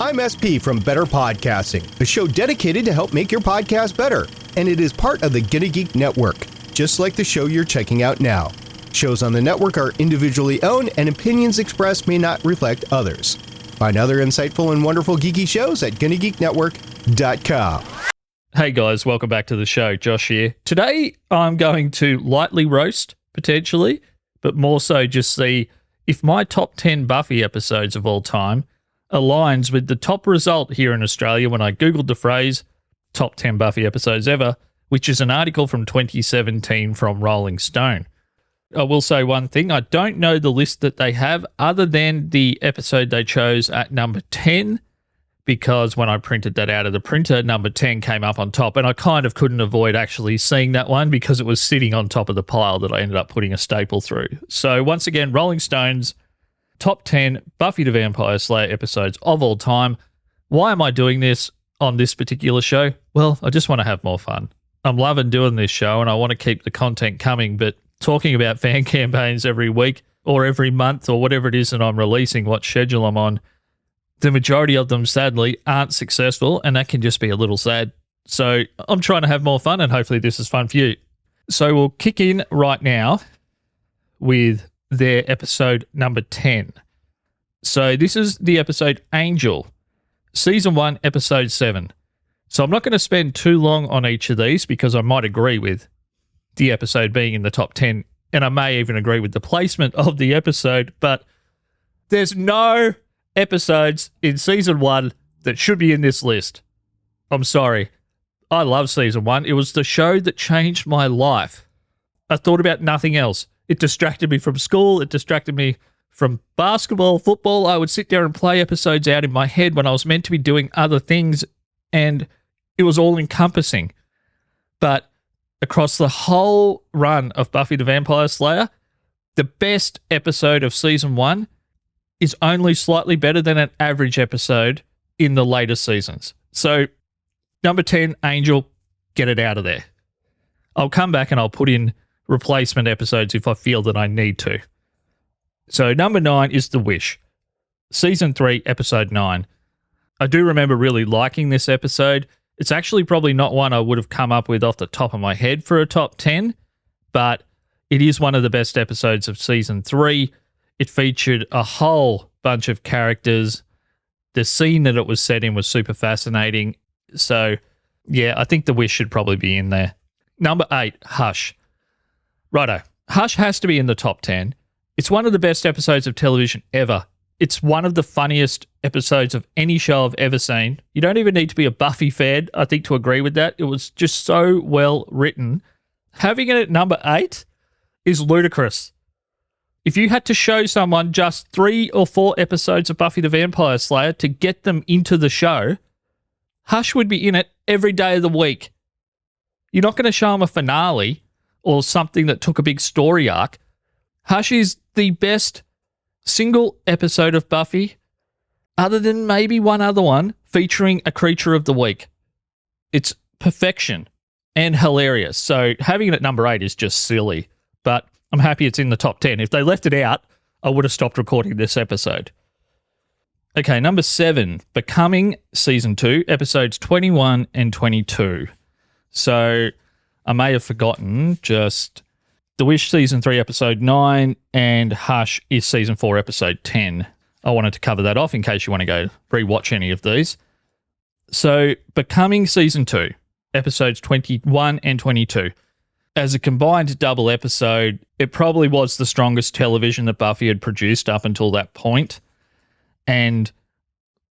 I'm SP from Better Podcasting, a show dedicated to help make your podcast better. And it is part of the Gonna Geek Network, just like the show you're checking out now. Shows on the network are individually owned and opinions expressed may not reflect others. Find other insightful and wonderful geeky shows at GonnaGeekNetwork.com. Hey guys, welcome back to the show. Josh here. Today I'm going to lightly roast, potentially, but more so just see if my top 10 Buffy episodes of all time aligns with the top result here in Australia when I Googled the phrase top 10 Buffy episodes ever, which is an article from 2017 from Rolling Stone. I will say one thing, I don't know the list that they have other than the episode they chose at number 10, because when I printed that out of the printer, number 10 came up on top, and I kind of couldn't avoid actually seeing that one because it was sitting on top of the pile that I ended up putting a staple through. So once again, Rolling Stone's top 10 Buffy the Vampire Slayer episodes of all time. Why am I doing this on this particular show? Well, I just want to have more fun. I'm loving doing this show and I want to keep the content coming, but talking about fan campaigns every week or every month or whatever it is that I'm releasing, what schedule I'm on, the majority of them, sadly, aren't successful, and that can just be a little sad. So I'm trying to have more fun, and hopefully this is fun for you. So we'll kick in right now with their episode number 10. So this is the episode Angel, Season 1, Episode 7. So I'm not going to spend too long on each of these because I might agree with the episode being in the top 10, and I may even agree with the placement of the episode, but there's no episodes in Season 1 that should be in this list. I'm sorry. I love Season 1. It was the show that changed my life. I thought about nothing else. It distracted me from school. It distracted me from basketball, football. I would sit there and play episodes out in my head when I was meant to be doing other things, and it was all encompassing. But across the whole run of Buffy the Vampire Slayer, the best episode of Season 1 is only slightly better than an average episode in the later seasons. So, number 10, Angel, get it out of there. I'll come back and I'll put in replacement episodes if I feel that I need to. So, number 9 is The Wish, Season 3, Episode 9. I do remember really liking this episode. It's actually probably not one I would have come up with off the top of my head for a top 10, but it is one of the best episodes of Season 3. It featured a whole bunch of characters. The scene that it was set in was super fascinating. So, yeah, I think The Wish should probably be in there. Number 8, Hush. Righto. Hush has to be in the top 10. It's one of the best episodes of television ever. It's one of the funniest episodes of any show I've ever seen. You don't even need to be a Buffy fan, I think, to agree with that. It was just so well written. Having it at number 8 is ludicrous. If you had to show someone just 3 or 4 episodes of Buffy the Vampire Slayer to get them into the show, Hush would be in it every day of the week. You're not going to show them a finale or something that took a big story arc. Hush is the best single episode of Buffy, other than maybe one other one, featuring a creature of the week. It's perfection and hilarious. So having it at number 8 is just silly, but I'm happy it's in the top 10. If they left it out, I would have stopped recording this episode. Okay, number 7, Becoming, Season 2, Episodes 21 and 22. So I may have forgotten just The Wish, Season 3, Episode 9, and Hush is Season 4, Episode 10. I wanted to cover that off in case you want to go rewatch any of these. So, Becoming, Season 2, Episodes 21 and 22. As a combined double episode, it probably was the strongest television that Buffy had produced up until that point. And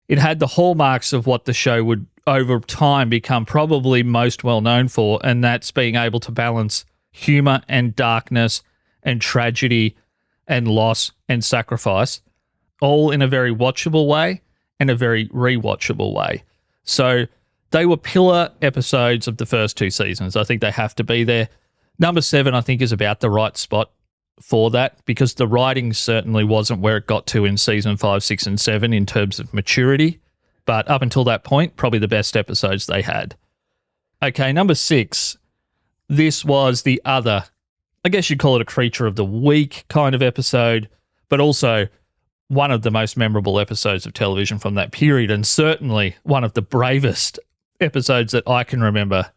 it had the hallmarks of what the show would, over time, become probably most well known for, and that's being able to balance humor and darkness and tragedy and loss and sacrifice, all in a very watchable way and a very rewatchable way. So they were pillar episodes of the first 2 seasons. I think they have to be there. Number 7, I think, is about the right spot for that because the writing certainly wasn't where it got to in season 5, 6, and 7 in terms of maturity. But up until that point, probably the best episodes they had. Okay, number 6. This was the other, I guess you'd call it a creature of the week kind of episode, but also one of the most memorable episodes of television from that period, and certainly one of the bravest episodes that I can remember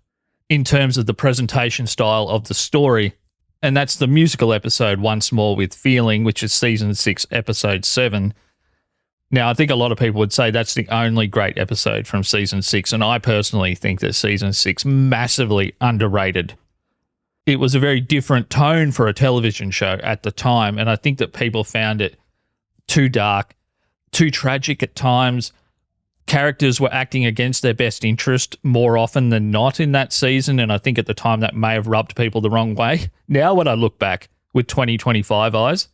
in terms of the presentation style of the story. And that's the musical episode Once More with Feeling, which is season 6, episode 7. Now, I think a lot of people would say that's the only great episode from season 6, and I personally think that season 6 massively underrated. It was a very different tone for a television show at the time, and I think that people found it too dark, too tragic at times. Characters were acting against their best interest more often than not in that season, and I think at the time that may have rubbed people the wrong way. Now, when I look back with 2025 eyes,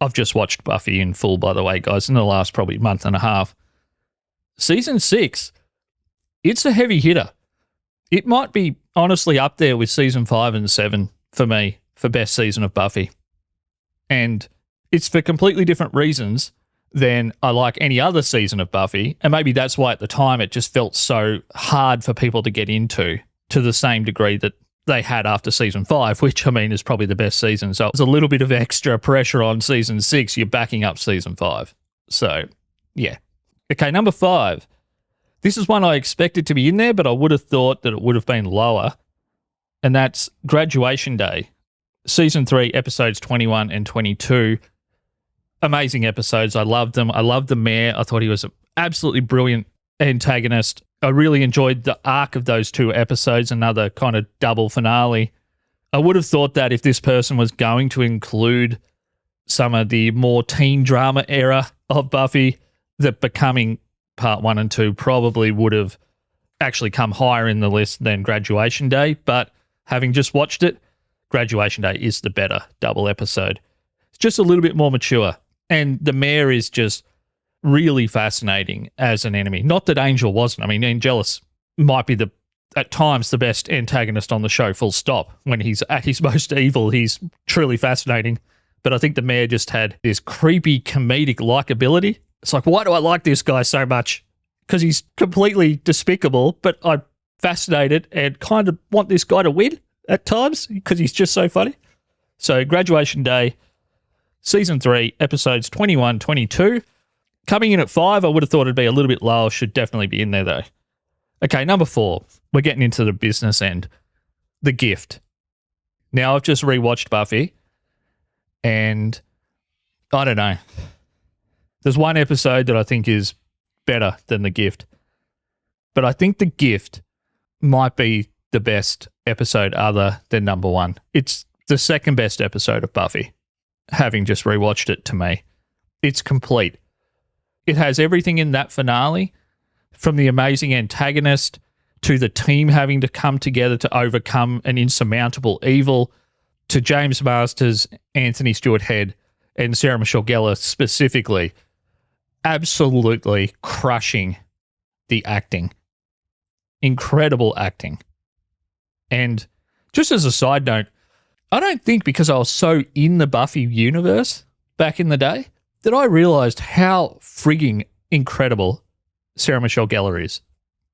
I've just watched Buffy in full, by the way, guys, in the last probably month and a half. Season 6, it's a heavy hitter. It might be honestly up there with season 5 and 7 for me for best season of Buffy. And it's for completely different reasons than I like any other season of Buffy. And maybe that's why at the time it just felt so hard for people to get into to the same degree that they had after season 5, which I mean is probably the best season. So it's a little bit of extra pressure on season 6. You're backing up season 5. So, yeah. Okay, number 5. This is one I expected to be in there, but I would have thought that it would have been lower. And that's Graduation Day. Season 3, episodes 21 and 22. Amazing episodes. I loved them. I loved the mayor. I thought he was an absolutely brilliant antagonist. I really enjoyed the arc of those 2 episodes, another kind of double finale. I would have thought that if this person was going to include some of the more teen drama era of Buffy, that Becoming Part 1 and 2 probably would have actually come higher in the list than Graduation Day. But having just watched it, Graduation Day is the better double episode. It's just a little bit more mature. And the mayor is just really fascinating as an enemy. Not that Angel wasn't. I mean, Angelus might be at times the best antagonist on the show, full stop. When he's at his most evil, he's truly fascinating. But I think the mayor just had this creepy comedic likability. It's like, why do I like this guy so much? Because he's completely despicable, but I'm fascinated and kind of want this guy to win at times because he's just so funny. So Graduation Day, season 3, episodes 21, 22. Coming in at 5, I would have thought it'd be a little bit lower. Should definitely be in there, though. Okay, number 4. We're getting into the business end. The Gift. Now, I've just rewatched Buffy, and I don't know. There's one episode that I think is better than The Gift, but I think The Gift might be the best episode other than number 1. It's the second best episode of Buffy, having just rewatched it to me. It's complete. It has everything in that finale, from the amazing antagonist to the team having to come together to overcome an insurmountable evil, to James Masters, Anthony Stewart Head, and Sarah Michelle Gellar specifically, absolutely crushing the acting. Incredible acting. And just as a side note, I don't think because I was so in the Buffy universe back in the day that I realised how frigging incredible Sarah Michelle Gellar is.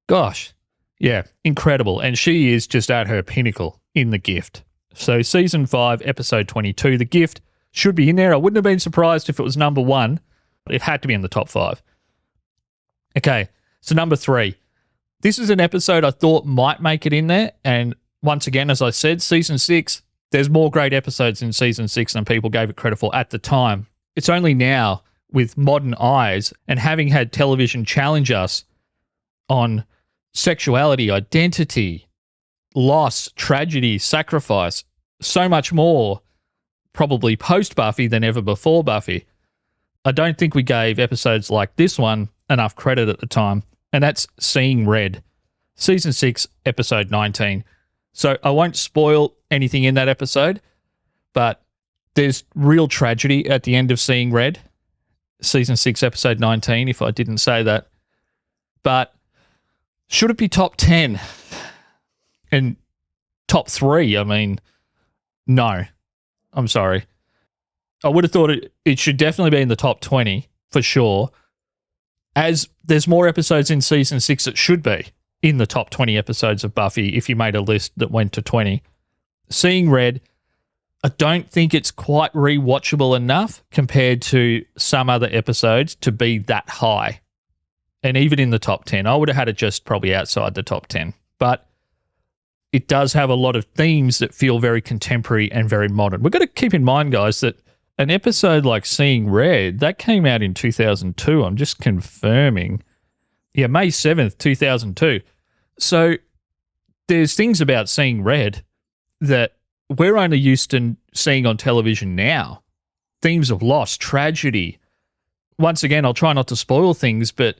Gosh, yeah, incredible. And she is just at her pinnacle in The Gift. So season 5, episode 22, The Gift should be in there. I wouldn't have been surprised if it was number 1. It had to be in the top 5. Okay, so number 3. This is an episode I thought might make it in there. And once again, as I said, season 6, there's more great episodes in season 6 than people gave it credit for at the time. It's only now, with modern eyes and having had television challenge us on sexuality, identity, loss, tragedy, sacrifice, so much more, probably post-Buffy than ever before Buffy. I don't think we gave episodes like this one enough credit at the time, and that's Seeing Red, season 6, episode 19. So I won't spoil anything in that episode, but there's real tragedy at the end of Seeing Red, season 6, episode 19, if I didn't say that. But should it be top 10? And top 3, I mean, no. I'm sorry. I would have thought it should definitely be in the top 20, for sure. As there's more episodes in season 6 that should be in the top 20 episodes of Buffy if you made a list that went to 20. Seeing Red, I don't think it's quite rewatchable enough compared to some other episodes to be that high. And even in the top 10, I would have had it just probably outside the top 10. But it does have a lot of themes that feel very contemporary and very modern. We've got to keep in mind, guys, that an episode like Seeing Red, that came out in 2002. I'm just confirming. Yeah, May 7th, 2002. So there's things about Seeing Red that we're only used to seeing on television now. Themes of loss, tragedy. Once again, I'll try not to spoil things, but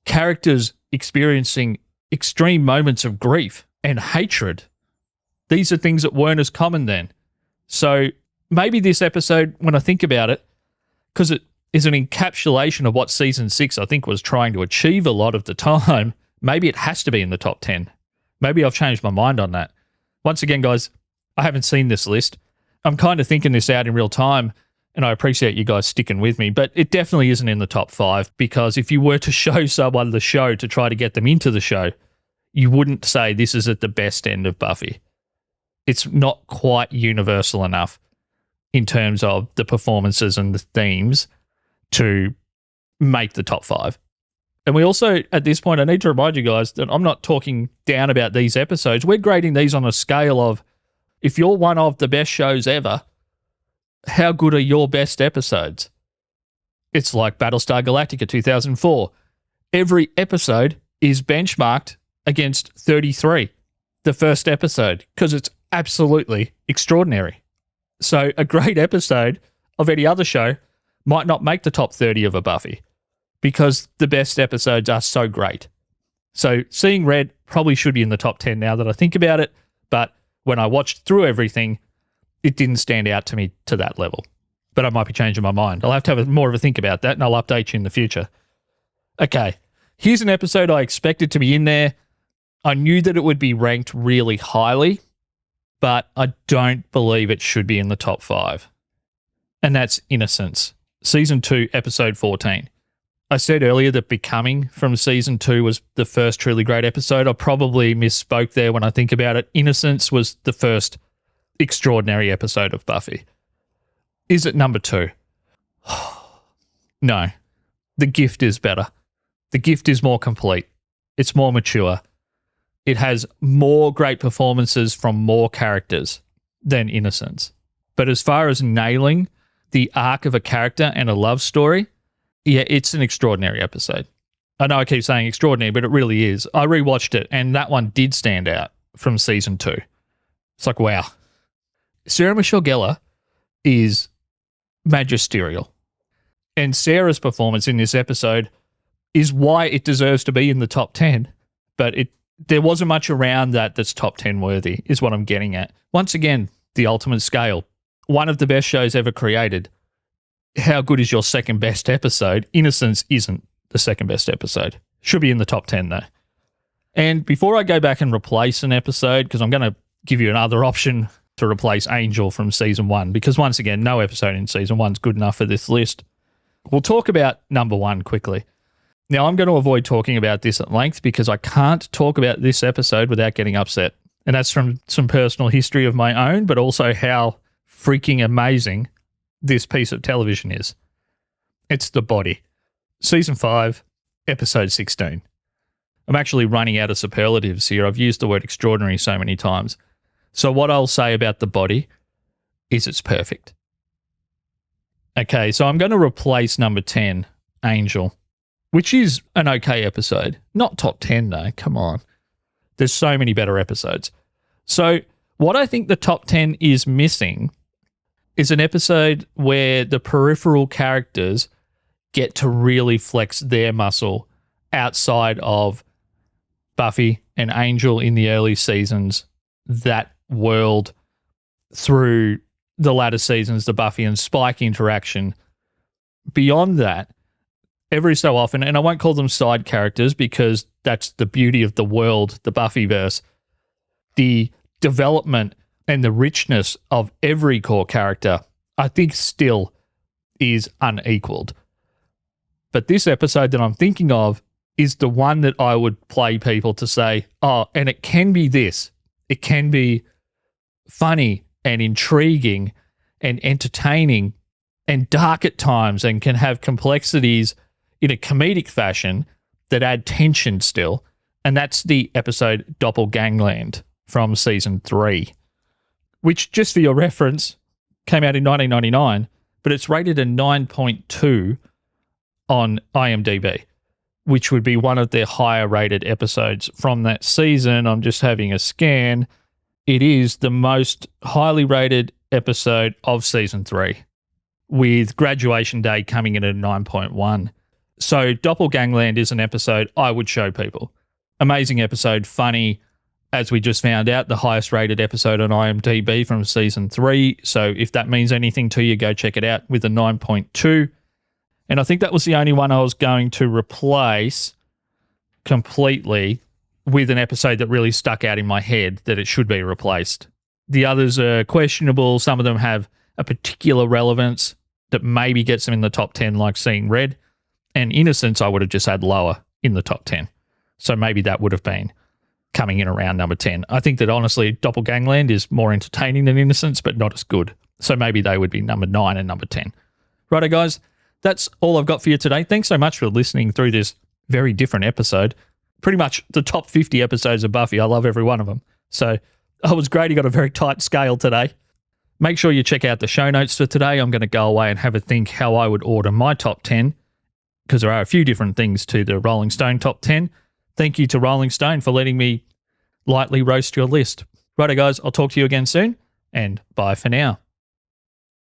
characters experiencing extreme moments of grief and hatred. These are things that weren't as common then. So maybe this episode, when I think about it, because it is an encapsulation of what season 6 I think was trying to achieve a lot of the time, maybe it has to be in the top 10. Maybe I've changed my mind on that. Once again, guys, I haven't seen this list. I'm kind of thinking this out in real time, and I appreciate you guys sticking with me, but it definitely isn't in the top 5, because if you were to show someone the show to try to get them into the show, you wouldn't say this is at the best end of Buffy. It's not quite universal enough in terms of the performances and the themes to make the top 5. And we also, at this point, I need to remind you guys that I'm not talking down about these episodes. We're grading these on a scale of, if you're one of the best shows ever, how good are your best episodes? It's like Battlestar Galactica 2004. Every episode is benchmarked against 33, the first episode, because it's absolutely extraordinary. So a great episode of any other show might not make the top 30 of a Buffy because the best episodes are so great. So Seeing Red probably should be in the top 10 now that I think about it, but when I watched through everything, it didn't stand out to me to that level. But I might be changing my mind. I'll have to have more of a think about that, and I'll update you in the future. Okay, here's an episode I expected to be in there. I knew that it would be ranked really highly, but I don't believe it should be in the top 5. And that's Innocence, Season 2, Episode 14. I said earlier that Becoming from Season 2 was the first truly great episode. I probably misspoke there when I think about it. Innocence was the first extraordinary episode of Buffy. Is it number 2? No. The Gift is better. The Gift is more complete. It's more mature. It has more great performances from more characters than Innocence. But as far as nailing the arc of a character and a love story, yeah, it's an extraordinary episode. I know I keep saying extraordinary, but it really is. I rewatched it, and that one did stand out from Season 2. It's like, wow. Sarah Michelle Gellar is magisterial. And Sarah's performance in this episode is why it deserves to be in the top 10, but there wasn't much around that's top 10 worthy, is what I'm getting at. Once again, the ultimate scale. One of the best shows ever created. How good is your second best episode? Innocence isn't the second best episode. Should be in the top 10 though. And before I go back and replace an episode, because I'm going to give you another option to replace Angel from Season 1, because once again, no episode in Season 1 is good enough for this list. We'll talk about number 1 quickly. Now, I'm going to avoid talking about this at length because I can't talk about this episode without getting upset. And that's from some personal history of my own, but also how freaking amazing this piece of television is. It's The Body. Season 5, Episode 16. I'm actually running out of superlatives here. I've used the word extraordinary so many times. So what I'll say about The Body is it's perfect. Okay, so I'm going to replace number 10, Angel, which is an okay episode. Not top 10 though, come on. There's so many better episodes. So what I think the top 10 is missing is an episode where the peripheral characters get to really flex their muscle outside of Buffy and Angel in the early seasons, that world through the latter seasons, the Buffy and Spike interaction. Beyond that, every so often, and I won't call them side characters because that's the beauty of the world, the Buffyverse, the development and the richness of every core character, I think still is unequaled. But this episode that I'm thinking of is the one that I would play people to say, oh, and it can be this. It can be funny and intriguing and entertaining and dark at times and can have complexities in a comedic fashion that add tension still. And that's the episode Dopplegangland from season 3, which, just for your reference, came out in 1999, but it's rated a 9.2 on IMDb, which would be one of their higher rated episodes from that season. I'm just having a scan. It is the most highly rated episode of season 3, with Graduation Day coming in at a 9.1. So Dopplegangland is an episode I would show people. Amazing episode, funny, as we just found out, the highest rated episode on IMDb from season 3. So if that means anything to you, go check it out with a 9.2. And I think that was the only one I was going to replace completely with an episode that really stuck out in my head that it should be replaced. The others are questionable. Some of them have a particular relevance that maybe gets them in the top 10, like Seeing Red. And Innocence I would have just had lower in the top 10. So maybe that would have been coming in around number 10. I think that honestly, Dopplegangland is more entertaining than Innocence, but not as good. So maybe they would be number 9 and number 10. Righto, guys, that's all I've got for you today. Thanks so much for listening through this very different episode. Pretty much the top 50 episodes of Buffy. I love every one of them. So it was great. He got a very tight scale today. Make sure you check out the show notes for today. I'm going to go away and have a think how I would order my top 10, because there are a few different things to the Rolling Stone top 10. Thank you to Rolling Stone for letting me lightly roast your list. Righto, guys, I'll talk to you again soon, and bye for now.